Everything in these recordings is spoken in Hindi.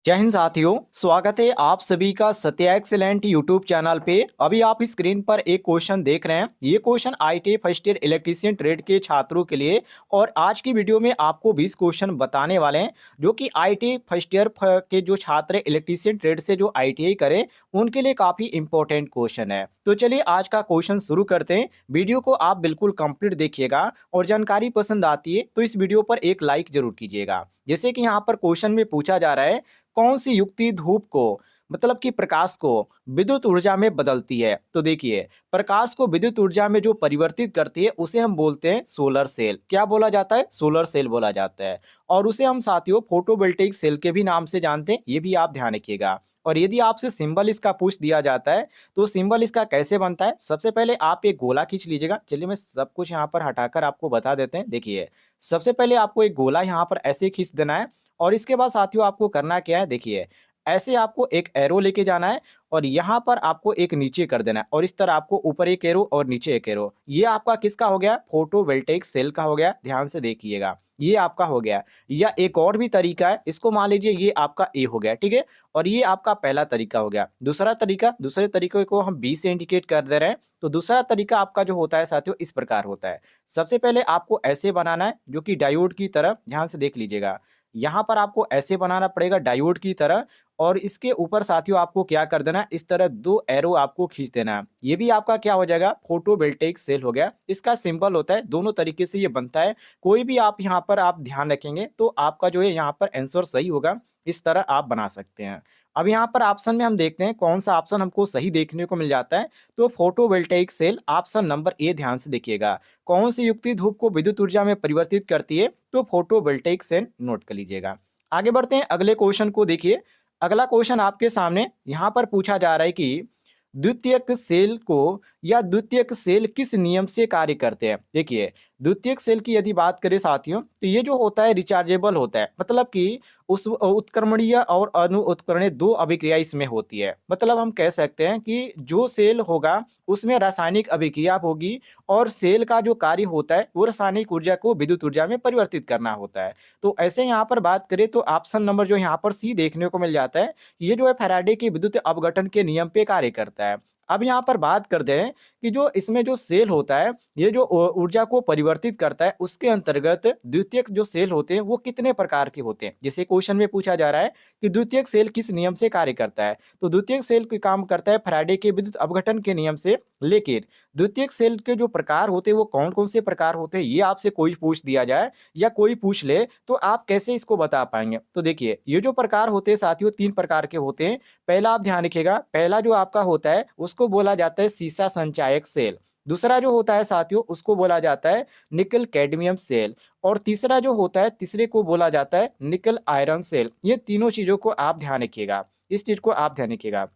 जय हिंद साथियों, स्वागत है आप सभी का सत्या एक्सीलेंट यूट्यूब चैनल पे। अभी आप स्क्रीन पर एक क्वेश्चन देख रहे हैं। ये question IT first year electrician trade के छात्रों के लिए और आज की वीडियो में आपको 20 क्वेश्चन बताने वाले हैं जो कि आईटी फर्स्ट ईयर के जो छात्र इलेक्ट्रीशियन ट्रेड से जो आईटीआई करें उनके लिए काफ़ी इंपॉर्टेंट क्वेश्चन है। तो चलिए आज का क्वेश्चन शुरू करते हैं। वीडियो को आप बिल्कुल कंप्लीट देखिएगा और जानकारी पसंद आती है तो इस वीडियो पर एक लाइक जरूर कीजिएगा। जैसे कि यहाँ पर क्वेश्चन में पूछा जा रहा है, कौन सी युक्ति धूप को मतलब कि प्रकाश को विद्युत ऊर्जा में बदलती है। तो देखिए, प्रकाश को विद्युत ऊर्जा में जो परिवर्तित करती है उसे हम बोलते हैं सोलर सेल। क्या बोला जाता है? सोलर सेल बोला जाता है। और उसे हम साथियों फोटोवोल्टेइक सेल के भी नाम से जानते हैं, ये भी आप ध्यान रखिएगा। और यदि आपसे सिंबल इसका पूछ दिया जाता है तो सिंबल इसका कैसे बनता है, सबसे पहले आप एक गोला खींच लीजिएगा। चलिए मैं सब कुछ यहाँ पर हटाकर आपको बता देते हैं। देखिए, सबसे पहले आपको एक गोला यहाँ पर ऐसे खींच देना है और इसके बाद साथियों आपको करना क्या है, देखिए ऐसे आपको एक एरो लेके जाना है और यहाँ पर आपको एक नीचे कर देना है और इस तरह आपको ऊपर एक एरो और नीचे एक एरो। ये आपका किसका हो गया? फोटोवोल्टेइक सेल का हो गया। ध्यान से देखिएगा, ये आपका हो गया। या एक और भी तरीका है, इसको मान लीजिए ये आपका ए हो गया, ठीक है। और ये आपका पहला तरीका हो गया। दूसरा तरीका, दूसरे तरीके को हम बी से इंडिकेट कर दे रहे हैं। तो दूसरा तरीका आपका जो होता है साथियों इस प्रकार होता है। सबसे पहले आपको ऐसे बनाना है जो कि डायोड की तरह, ध्यान से देख लीजिएगा। यहाँ पर आपको ऐसे बनाना पड़ेगा डायोड की तरह और इसके ऊपर साथियों आपको क्या कर देना है, इस तरह दो एरो आपको खींच देना है। ये भी आपका क्या हो जाएगा? फोटोवोल्टेइक सेल हो गया। इसका सिंबल होता है, दोनों तरीके से ये बनता है। कोई भी आप यहाँ पर आप ध्यान रखेंगे तो आपका जो है यहाँ पर आंसर सही होगा। इस तरह आप बना सकते हैं। अब यहाँ पर ऑप्शन में हम देखते हैं कौन सा ऑप्शन हमको सही देखने को मिल जाता है। तो photovoltaic cell option number A, ध्यान से देखिएगा। कौन सी युक्ति धूप को विद्युत ऊर्जा में परिवर्तित करती है? तो फोटोवोल्टेइक सेल नोट कर लीजिएगा। आगे बढ़ते हैं, अगले क्वेश्चन को देखिए। अगला क्वेश्चन आपके सामने यहाँ पर पूछा जा रहा है कि द्वितीयक सेल को या द्वितीयक सेल किस नियम से कार्य करते हैं। देखिए, द्वितीयक सेल की यदि बात करें साथियों तो ये जो होता है रिचार्जेबल होता है। मतलब कि उस उत्क्रमणीय और अणु उत्करणीय दो अभिक्रिया इसमें होती है। मतलब हम कह सकते हैं कि जो सेल होगा उसमें रासायनिक अभिक्रिया होगी और सेल का जो कार्य होता है वो रासायनिक ऊर्जा को विद्युत ऊर्जा में परिवर्तित करना होता है। तो ऐसे यहाँ पर बात करें तो ऑप्शन नंबर जो यहाँ पर सी देखने को मिल जाता है, ये जो है फैराडे के विद्युत अपघटन के नियम पे कार्य करता है। अब यहाँ पर बात करते हैं कि जो इसमें जो सेल होता है ये जो ऊर्जा को परिवर्तित करता है उसके अंतर्गत द्वितीयक जो सेल होते हैं वो कितने प्रकार के होते हैं। जैसे क्वेश्चन में पूछा जा रहा है कि द्वितीयक सेल किस नियम से कार्य करता है, तो द्वितीयक सेल का काम करता है फैराडे के विद्युत अपघटन के नियम से। लेकिन द्वितीयक सेल के जो प्रकार होते हैं वो कौन कौन से प्रकार होते हैं, ये आपसे कोई पूछ दिया जाए या कोई पूछ ले तो आप कैसे इसको बता पाएंगे। तो देखिए, ये जो प्रकार होते हैं साथियों तीन प्रकार के होते हैं। पहला आप ध्यान रखिएगा, पहला जो आपका होता है उसको बोला जाता है सीसा संचायक सेल। दूसरा जो होता है साथियों उसको बोला जाता है निकल कैडमियम सेल। और तीसरा जो होता है, तीसरे को बोला जाता है निकल आयरन सेल। ये तीनों चीजों को आप ध्यान रखिएगा, इस चीज को आप ध्यान रखिएगा।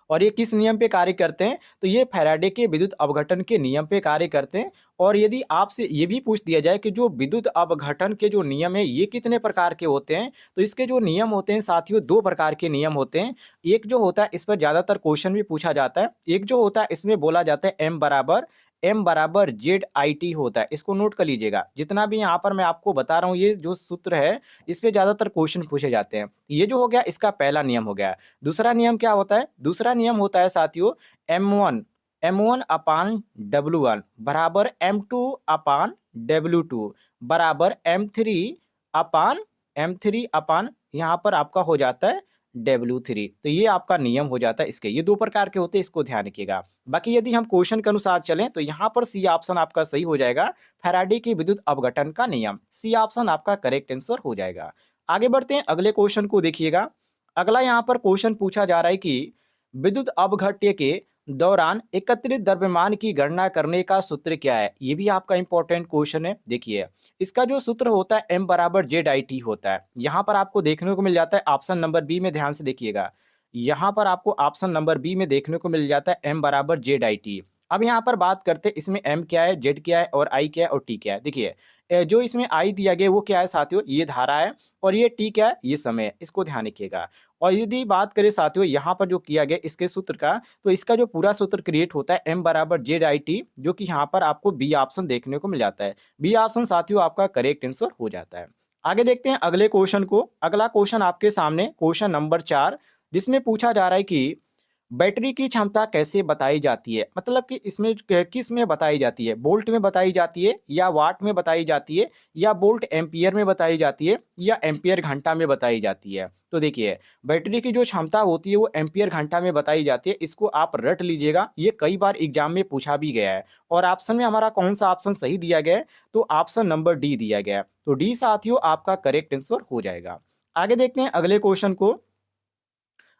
और ये किस नियम पे कार्य करते हैं? तो ये फैराडे के विद्युत अपघटन के नियम पे कार्य करते हैं। और यदि आपसे ये भी पूछ दिया जाए कि जो विद्युत अपघटन के जो नियम है ये कितने प्रकार के होते हैं, तो इसके जो नियम होते हैं साथियों दो प्रकार के नियम होते हैं। एक जो होता है, इस पर ज्यादातर क्वेश्चन भी पूछा जाता है, एक जो होता है इसमें बोला जाता है M बराबर ZIT होता है। इसको नोट कर लीजिएगा। जितना भी यहाँ पर मैं आपको बता रहा हूँ ये जो सूत्र है इस पे ज्यादातर क्वेश्चन पूछे जाते हैं। ये जो हो गया इसका पहला नियम हो गया। दूसरा नियम क्या होता है? दूसरा नियम होता है साथियों M1 अपान W1 बराबर M2 अपान W2 बराबर M3 अपान यहाँ पर आपका हो जाता है W3। तो ये आपका नियम हो जाता है। इसके ये दो प्रकार के होते हैं, इसको ध्यान रखिएगा। बाकी यदि हम क्वेश्चन के अनुसार चलें तो यहाँ पर सी ऑप्शन आपका सही हो जाएगा, फैराडे की विद्युत अपघटन का नियम। सी ऑप्शन आपका करेक्ट आंसर हो जाएगा। आगे बढ़ते हैं, अगले क्वेश्चन को देखिएगा। अगला यहाँ पर क्वेश्चन पूछा जा रहा है कि विद्युत अपघट्य के दौरान एकत्रित द्रव्यमान की गणना करने का सूत्र क्या है। ये भी आपका इंपॉर्टेंट क्वेश्चन है। देखिए, इसका जो सूत्र होता है M बराबर ZIT होता है। यहाँ पर आपको देखने को मिल जाता है ऑप्शन नंबर बी में, ध्यान से देखिएगा। यहाँ पर आपको ऑप्शन नंबर बी में देखने को मिल जाता है M बराबर ZIT। अब यहाँ पर बात करते हैं इसमें M क्या है, Z क्या है और I क्या है और T क्या है। देखिए, जो इसमें I दिया गया वो क्या है साथियों, ये धारा है। और ये T क्या है, ये समय है। इसको ध्यान रखिएगा। और यदि बात करें साथियों यहाँ पर जो किया गया इसके सूत्र का, तो इसका जो पूरा सूत्र क्रिएट होता है M बराबर ZIT, जो कि यहाँ पर आपको बी ऑप्शन देखने को मिल जाता है। बी ऑप्शन साथियों आपका करेक्ट आंसर हो जाता है। आगे देखते हैं अगले क्वेश्चन को। अगला क्वेश्चन आपके सामने क्वेश्चन नंबर 4, जिसमें पूछा जा रहा है कि बैटरी की क्षमता कैसे बताई जाती है? मतलब कि इसमें किस में बताई जाती है? वोल्ट में बताई जाती है या वाट में बताई जाती है या वोल्ट एम्पीयर में बताई जाती है या एम्पीयर घंटा में बताई जाती है? तो देखिए, बैटरी की जो क्षमता होती है वो एम्पीयर घंटा में बताई जाती है। इसको आप रट लीजिएगा, ये कई बार एग्जाम में पूछा भी गया है। और ऑप्शन में हमारा कौन सा ऑप्शन सही दिया गया है? तो ऑप्शन नंबर डी दिया गया है। तो डी साथियों आपका करेक्ट आंसर हो जाएगा। आगे देखते हैं अगले क्वेश्चन को।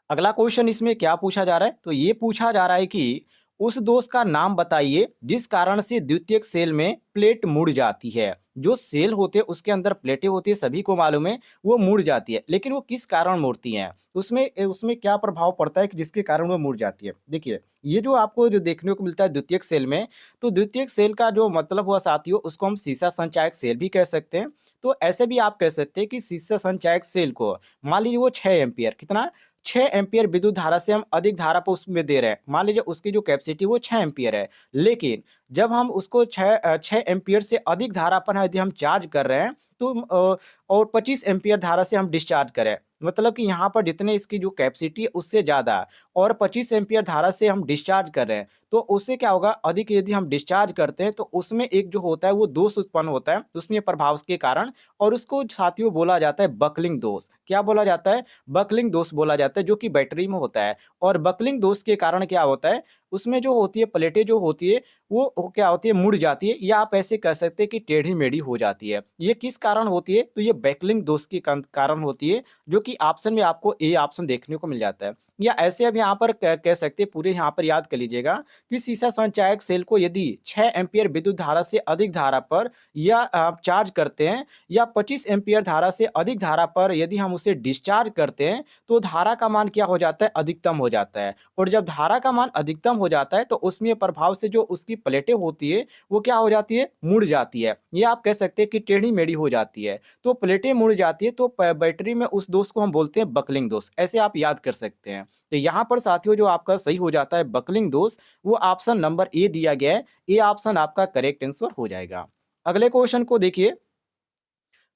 अगला क्वेश्चन इसमें क्या पूछा जा रहा है? तो ये पूछा जा रहा है कि उस दोष का नाम बताइए जिस कारण से द्वितीयक सेल में प्लेट मुड़ जाती है। जो सेल होते हैं उसके अंदर प्लेटें होती है, सभी को मालूम है, वो मुड़ जाती है, लेकिन वो किस कारण मुड़ती हैं? उसमें उसमें क्या प्रभाव पड़ता है कि जिसके कारण वो मुड़ जाती है? देखिए, ये जो आपको जो देखने को मिलता है द्वितीयक सेल में, तो द्वितीयक सेल का जो मतलब हुआ साथियों, उसको हम सीसा संचायक सेल भी कह सकते हैं। तो ऐसे भी आप कह सकते हैं कि सीसा संचायक सेल को मान लीजिए वो 6 एम्पीयर, कितना, 6 एम्पीयर विद्युत धारा से हम अधिक धारा पर उसमें दे रहे हैं। मान लीजिए उसकी जो कैपेसिटी वो 6 एम्पीयर है, लेकिन जब हम उसको 6 एम्पीयर से अधिक धारा पर यदि हम चार्ज कर रहे हैं, तो और 25 एम्पीयर धारा से हम डिस्चार्ज करें, मतलब कि यहाँ पर जितने इसकी जो कैपेसिटी है उससे ज़्यादा, और 25 एम्पीयर धारा से हम डिस्चार्ज कर रहे हैं, तो उससे क्या होगा, अधिक यदि हम डिस्चार्ज करते हैं तो उसमें एक जो होता है वो दोष उत्पन्न होता है उसमें प्रभाव के कारण, और उसको साथियों बोला जाता है बकलिंग दोष। क्या बोला जाता है? बकलिंग दोष बोला जाता है, जो कि बैटरी में होता है। और बकलिंग दोष के कारण क्या होता है, उसमें जो होती है प्लेटें जो होती है वो क्या होती है, मुड़ जाती है, या आप ऐसे कह सकते हैं कि टेढ़ी मेढ़ी हो जाती है। ये किस कारण होती है? तो ये बैकलिंग दोष के कारण होती है, जो कि ऑप्शन में आपको ए ऑप्शन देखने को मिल जाता है। या ऐसे अब यहाँ पर कह सकते हैं, पूरे यहाँ पर याद कर लीजिएगा कि सीसा संचायक सेल को यदि 6 एम्पीयर विद्युत धारा से अधिक धारा पर या आप चार्ज करते हैं, या 25 एम्पीयर धारा से अधिक धारा पर यदि हम उसे डिस्चार्ज करते हैं, तो धारा का मान क्या हो जाता है, अधिकतम हो जाता है। और जब धारा का मान अधिकतम हो जाता है तो उसमें प्रभाव से जो उसकी प्लेटें होती है वो क्या हो जाती है, मुड़ जाती है। ये आप कह सकते हैं कि टेढ़ी मेढ़ी हो जाती है। तो प्लेटें मुड़ जाती है, तो बैटरी में उस दोष को हम बोलते हैं बकलिंग दोष। ऐसे आप याद कर सकते हैं। तो यहाँ पर साथियों जो आपका सही हो जाता है बकलिंग दोष, वो ऑप्शन नंबर ए दिया गया है। ये ऑप्शन आपका करेक्ट आंसर हो जाएगा। अगले क्वेश्चन को देखिए।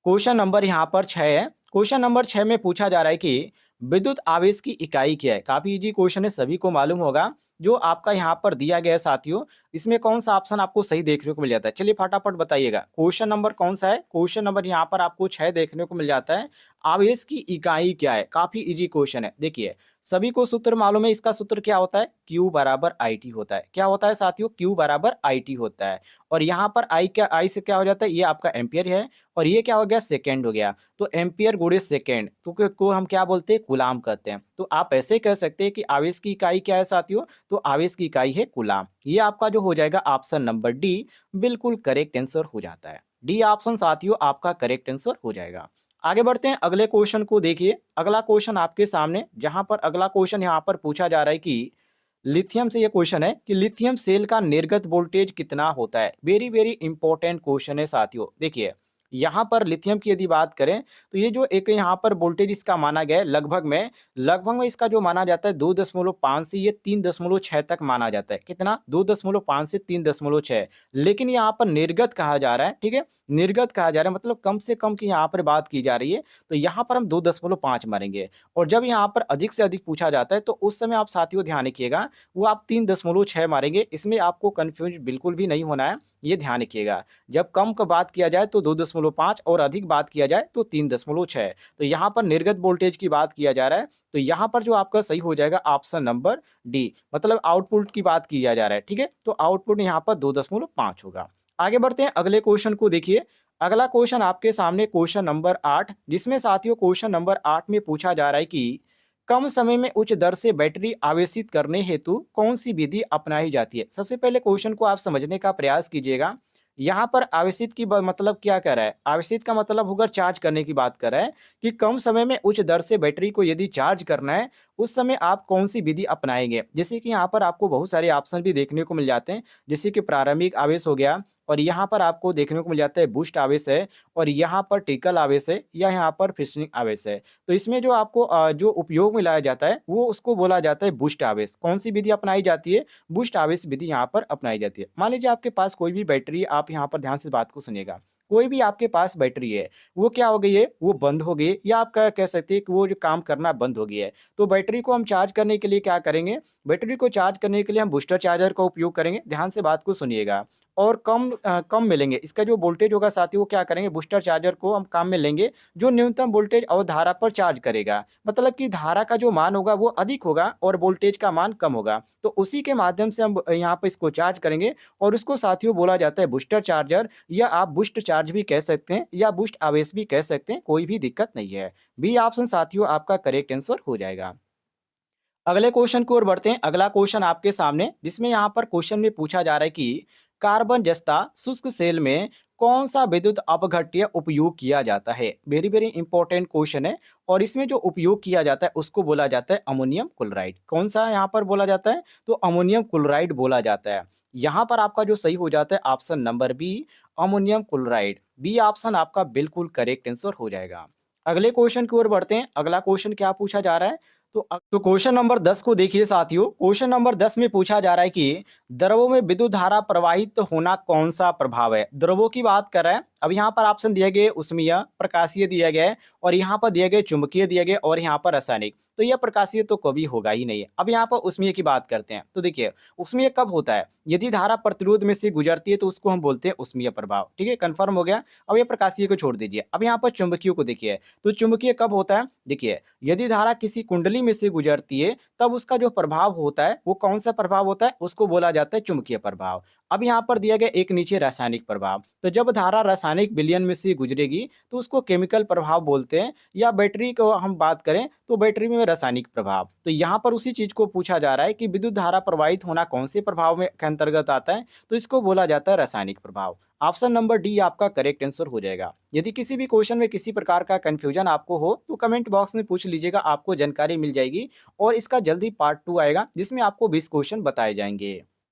क्वेश्चन नंबर यहाँ पर 6 है। क्वेश्चन नंबर 6 में पूछा जा रहा है कि विद्युत आवेश की इकाई क्या है? काफी इजी क्वेश्चन है, सभी को मालूम होगा। जो आपका यहाँ पर दिया गया है साथियों, इसमें कौन सा ऑप्शन आपको सही देखने को मिल जाता है? चलिए फटाफट बताइएगा। क्वेश्चन नंबर कौन सा है? क्वेश्चन नंबर यहाँ पर आपको 6 देखने को मिल जाता है। आवेश की इकाई क्या है? काफी इजी क्वेश्चन है। देखिए, सभी को सूत्र मालूम है। इसका सूत्र क्या होता है? Q बराबर IT होता है। क्या होता है साथियों? Q बराबर IT होता है। और यहाँ पर आई से क्या हो जाता है? ये आपका एम्पियर है, और ये क्या हो गया? सेकेंड हो गया। तो एम्पियर गुणे सेकेंड तो को हम क्या बोलते हैं? कूलाम कहते हैं। तो आप ऐसे कह सकते हैं कि आवेश की इकाई क्या है साथियों? तो आवेश की इकाई है कूलाम। ये आपका जो हो जाएगा ऑप्शन नंबर डी, बिल्कुल करेक्ट आंसर हो जाता है। डी ऑप्शन साथियों आपका करेक्ट आंसर हो जाएगा। आगे बढ़ते हैं अगले क्वेश्चन को देखिए। अगला क्वेश्चन आपके सामने, जहां पर अगला क्वेश्चन यहाँ पर पूछा जा रहा है कि लिथियम से, ये क्वेश्चन है कि लिथियम सेल का निर्गत वोल्टेज कितना होता है? वेरी वेरी इंपॉर्टेंट क्वेश्चन है साथियों। देखिए, यहाँ पर लिथियम की यदि बात करें तो ये जो एक यहाँ पर वोल्टेज इसका माना गया है, लगभग में इसका जो माना जाता है 2.5 से ये 3.6 तक माना जाता है। कितना? 2.5 से 3.6। लेकिन यहाँ पर निर्गत कहा जा रहा है, ठीक है, निर्गत कहा जा रहा है, मतलब कम से कम की यहाँ पर बात की जा रही है। तो यहाँ पर हम 2.5 मारेंगे। और जब यहाँ पर अधिक से अधिक पूछा जाता है तो उस समय आप साथियों ध्यान रखिएगा, वो आप 3.6 मारेंगे। इसमें आपको कंफ्यूज बिल्कुल भी नहीं होना है, ये ध्यान रखिएगा। जब कम का बात किया जाए तो 2.5 और अधिक बात किया जाए तो 3.6। तो यहाँ पर निर्गत वोल्टेज की बात किया जा रहा है। तो यहाँ पर जो आपका सही हो जाएगा ऑप्शन नंबर डी, मतलब आउटपुट की बात किया जा रहा है, ठीक है। तो आउटपुट यहाँ पर 2.5 होगा। आगे बढ़ते हैं अगले क्वेश्चन को देखिए। अगला क्वेश्चन आपके सामने क्वेश्चन नंबर 8, जिसमें साथियों क्वेश्चन नंबर 8 में पूछा जा रहा है कि कम समय में उच्च दर से बैटरी आवेशित करने हेतु कौन सी विधि अपनाई जाती है? सबसे पहले क्वेश्चन को आप समझने का प्रयास कीजिएगा। यहाँ पर आवेशित की मतलब क्या कर रहा है? आवेशित का मतलब होगा चार्ज करने की बात कर रहा है, कि कम समय में उच्च दर से बैटरी को यदि चार्ज करना है, उस समय आप कौन सी विधि अपनाएंगे? जैसे कि यहाँ पर आपको बहुत सारे ऑप्शन भी देखने को मिल जाते हैं, जैसे कि प्रारंभिक आवेश हो गया, और यहाँ पर आपको देखने को मिल जाता है बूस्ट आवेश है, और यहाँ पर ट्रिकल आवेश है, या यहाँ पर फिशनिंग आवेश है। तो इसमें जो आपको जो उपयोग में लाया जाता है वो उसको बोला जाता है बूस्ट आवेश। कौन सी विधि अपनाई जाती है? बूस्ट आवेश विधि यहाँ पर अपनाई जाती है। मान लीजिए आपके पास कोई भी बैटरी, आप यहाँ पर ध्यान से बात को सुनिएगा, कोई भी आपके पास बैटरी है वो क्या हो गई है, वो बंद हो गई है, या आप कह सकते हैं कि वो जो काम करना बंद हो गया है। तो बैटरी को हम चार्ज करने के लिए क्या करेंगे, बैटरी को चार्ज करने के लिए हम बूस्टर चार्जर का उपयोग करेंगे। ध्यान से बात को सुनिएगा। और कम में लेंगे, इसका जो वोल्टेज होगा साथी वो क्या करेंगे, बूस्टर चार्जर को हम काम में लेंगे जो न्यूनतम वोल्टेज और धारा पर चार्ज करेगा। मतलब कि धारा का जो मान होगा वो अधिक होगा और वोल्टेज का मान कम होगा। तो उसी के माध्यम से हम यहाँ पर इसको चार्ज करेंगे और उसको साथियों बोला जाता है बूस्टर चार्जर, या आप बूस्ट चार्ज भी कह सकते हैं या बूस्ट आवेश भी कह सकते हैं, कोई भी दिक्कत नहीं है। बी ऑप्शन साथियों आपका करेक्ट आंसर हो जाएगा। अगले क्वेश्चन की ओर बढ़ते हैं। अगला क्वेश्चन आपके सामने, जिसमें यहाँ पर क्वेश्चन में पूछा जा रहा है कि कार्बन जस्ता शुष्क सेल में कौन सा विद्युत अपघट्य उपयोग किया जाता है। वेरी वेरी इंपॉर्टेंट क्वेश्चन है। और इसमें जो उपयोग किया जाता है उसको बोला जाता है अमोनियम क्लोराइड। कौन सा यहाँ पर बोला जाता है, तो अमोनियम क्लोराइड बोला जाता है। यहाँ पर आपका जो सही हो जाता है option number B, ammonium chloride. B option आपका बिल्कुल करेक्ट आंसर हो जाएगा। अगले क्वेश्चन की ओर बढ़ते हैं। अगला क्वेश्चन क्या पूछा जा रहा है, तो क्वेश्चन नंबर 10 को देखिए साथियों। क्वेश्चन नंबर 10 में पूछा जा रहा है कि द्रवों में विद्युत धारा प्रवाहित होना कौन सा प्रभाव है। द्रवों की बात कर रहा है। अब यहाँ पर ऑप्शन दिए गए उष्मीय, प्रकाशीय दिया गया है, और यहाँ पर दिए गए चुंबकीय दिया गया, और यहाँ पर रासायनिक। तो यह प्रकाशीय तो कभी होगा ही नहीं है। अब यहाँ पर उष्मीय की बात करते हैं। तो देखिए उष्मीय कब होता है, यदि धारा प्रतिरोध में से गुजरती है तो उसको हम बोलते हैं उष्मीय प्रभाव। ठीक है, कंफर्म हो गया। अब ये प्रकाशीय को छोड़ दीजिए। अब यहाँ पर चुंबकीय को देखिए, तो चुंबकीय कब होता है, देखिए यदि धारा किसी कुंडली में से गुजरती है तब उसका जो प्रभाव होता है वो कौन सा प्रभाव होता है, उसको बोला जाता है चुंबकीय प्रभाव। अब यहाँ पर दिया गया एक नीचे रासायनिक प्रभाव। तो जब धारा रासायनिक विलयन में से गुजरेगी तो उसको केमिकल प्रभाव बोलते हैं, या बैटरी को हम बात करें तो बैटरी में रासायनिक प्रभाव। तो यहाँ पर उसी चीज को पूछा जा रहा है कि विद्युत धारा प्रवाहित होना कौन से प्रभाव में के अंतर्गत आता है, तो इसको बोला जाता है रासायनिक प्रभाव। ऑप्शन नंबर डी आपका करेक्ट आंसर हो जाएगा। यदि किसी भी क्वेश्चन में किसी प्रकार का कंफ्यूजन आपको हो तो कमेंट बॉक्स में पूछ लीजिएगा, आपको जानकारी मिल जाएगी। और इसका जल्दी पार्ट 2 आएगा जिसमें आपको 20 क्वेश्चन बताए जाएंगे।